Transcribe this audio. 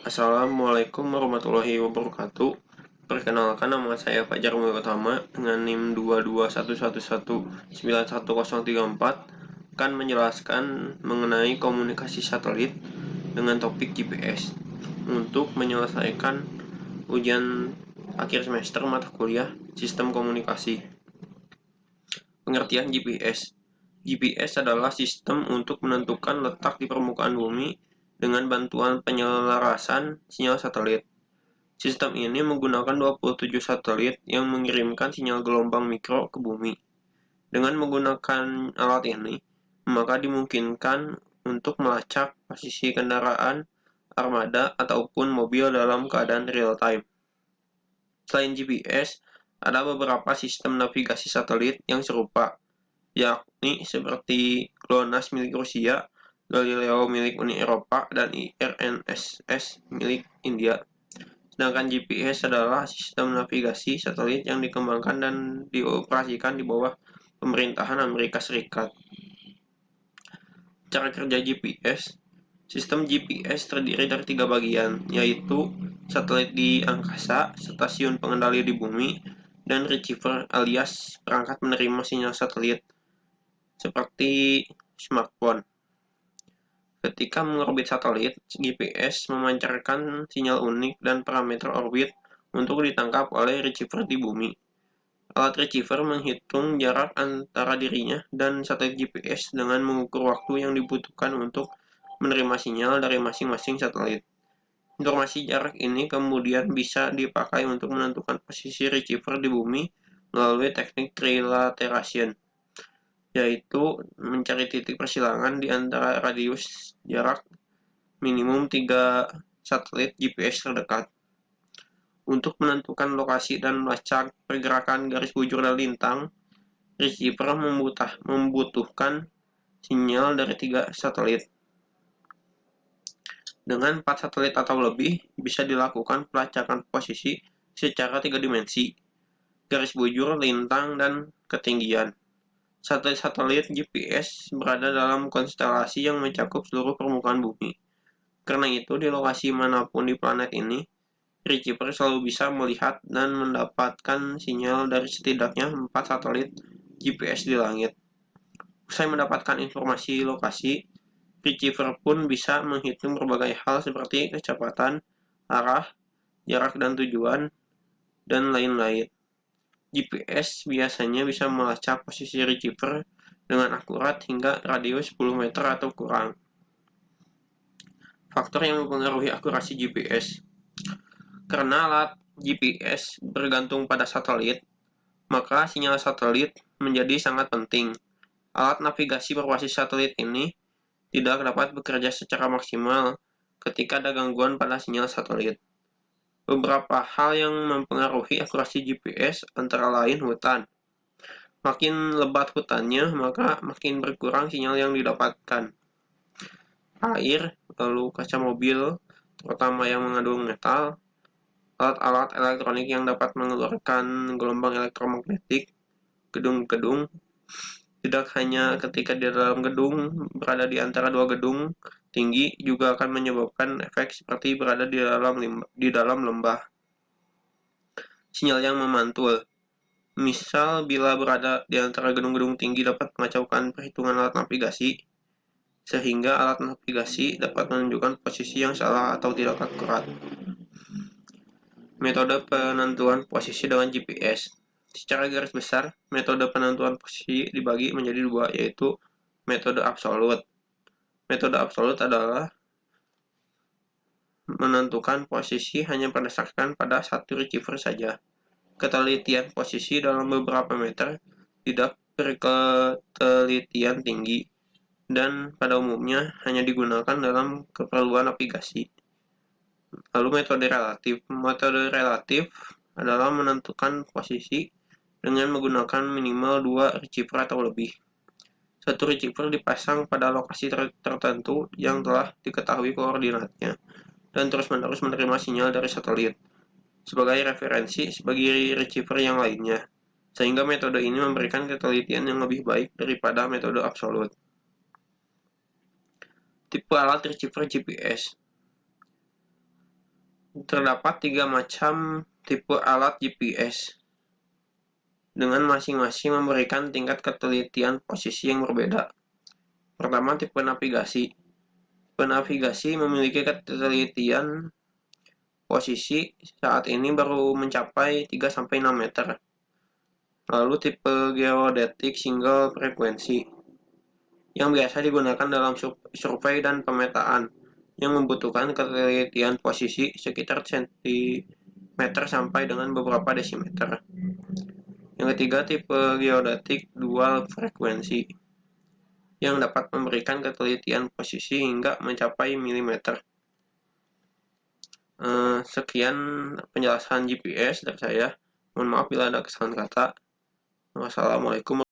Assalamualaikum warahmatullahi wabarakatuh. Perkenalkan, nama saya Fajar Mulia Utama dengan NIM 221119134 akan menjelaskan mengenai komunikasi satelit dengan topik GPS untuk menyelesaikan ujian akhir semester mata kuliah Sistem Komunikasi. Pengertian GPS. GPS adalah sistem untuk menentukan letak di permukaan bumi dengan bantuan penyelarasan sinyal satelit. Sistem ini menggunakan 27 satelit yang mengirimkan sinyal gelombang mikro ke bumi. Dengan menggunakan alat ini, maka dimungkinkan untuk melacak posisi kendaraan, armada, ataupun mobil dalam keadaan real time. Selain GPS, ada beberapa sistem navigasi satelit yang serupa, yakni seperti GLONASS milik Rusia, Galileo milik Uni Eropa, dan IRNSS milik India. Sedangkan GPS adalah sistem navigasi satelit yang dikembangkan dan dioperasikan di bawah pemerintahan Amerika Serikat. Cara kerja GPS. Sistem GPS terdiri dari 3 bagian, yaitu satelit di angkasa, stasiun pengendali di bumi, dan receiver alias perangkat menerima sinyal satelit seperti smartphone. Ketika mengorbit satelit, GPS memancarkan sinyal unik dan parameter orbit untuk ditangkap oleh receiver di bumi. Alat receiver menghitung jarak antara dirinya dan satelit GPS dengan mengukur waktu yang dibutuhkan untuk menerima sinyal dari masing-masing satelit. Informasi jarak ini kemudian bisa dipakai untuk menentukan posisi receiver di bumi melalui teknik trilateration, yaitu mencari titik persilangan di antara radius jarak minimum 3 satelit GPS terdekat. Untuk menentukan lokasi dan melacak pergerakan garis bujur dan lintang, receiver membutuhkan sinyal dari 3 satelit. Dengan 4 satelit atau lebih, bisa dilakukan pelacakan posisi secara 3 dimensi, garis bujur, lintang, dan ketinggian. Satelit-satelit GPS berada dalam konstelasi yang mencakup seluruh permukaan bumi. Karena itu, di lokasi manapun di planet ini, receiver selalu bisa melihat dan mendapatkan sinyal dari setidaknya 4 satelit GPS di langit. Usai mendapatkan informasi lokasi, receiver pun bisa menghitung berbagai hal seperti kecepatan, arah, jarak dan tujuan, dan lain-lain. GPS biasanya bisa melacak posisi receiver dengan akurat hingga radius 10 meter atau kurang. Faktor yang mempengaruhi akurasi GPS. Karena alat GPS bergantung pada satelit, maka sinyal satelit menjadi sangat penting. Alat navigasi berbasis satelit ini tidak dapat bekerja secara maksimal ketika ada gangguan pada sinyal satelit. Beberapa hal yang mempengaruhi akurasi GPS antara lain hutan. Makin lebat hutannya, maka makin berkurang sinyal yang didapatkan. Air, lalu kaca mobil, terutama yang mengandung metal, alat-alat elektronik yang dapat mengeluarkan gelombang elektromagnetik, gedung-gedung. Tidak hanya ketika di dalam gedung, berada di antara 2 gedung tinggi juga akan menyebabkan efek seperti berada di dalam lembah. Sinyal yang memantul. Misal bila berada di antara gedung-gedung tinggi dapat mengacaukan perhitungan alat navigasi, sehingga alat navigasi dapat menunjukkan posisi yang salah atau tidak akurat. Metode penentuan posisi dengan GPS. Secara garis besar, metode penentuan posisi dibagi menjadi 2, yaitu metode absolut. Metode absolut adalah menentukan posisi hanya berdasarkan pada satu receiver saja. Ketelitian posisi dalam beberapa meter tidak berketelitian tinggi dan pada umumnya hanya digunakan dalam keperluan navigasi. Lalu metode relatif. Metode relatif adalah menentukan posisi dengan menggunakan minimal 2 receiver atau lebih. Satu receiver dipasang pada lokasi tertentu yang telah diketahui koordinatnya dan terus-menerus menerima sinyal dari satelit sebagai referensi sebagai receiver yang lainnya, sehingga metode ini memberikan ketelitian yang lebih baik daripada metode absolut. Tipe alat receiver GPS. Terdapat 3 macam tipe alat GPS, dengan masing-masing memberikan tingkat ketelitian posisi yang berbeda. Pertama, tipe navigasi. Tipe navigasi memiliki ketelitian posisi saat ini baru mencapai 3-6 meter. Lalu tipe geodetik single frekuensi, yang biasa digunakan dalam survei dan pemetaan, yang membutuhkan ketelitian posisi sekitar sentimeter sampai dengan beberapa desimeter. Yang ketiga, tipe geodetik dual frekuensi, yang dapat memberikan ketelitian posisi hingga mencapai milimeter. Sekian penjelasan GPS dari saya. Mohon maaf bila ada kesalahan kata. Wassalamualaikum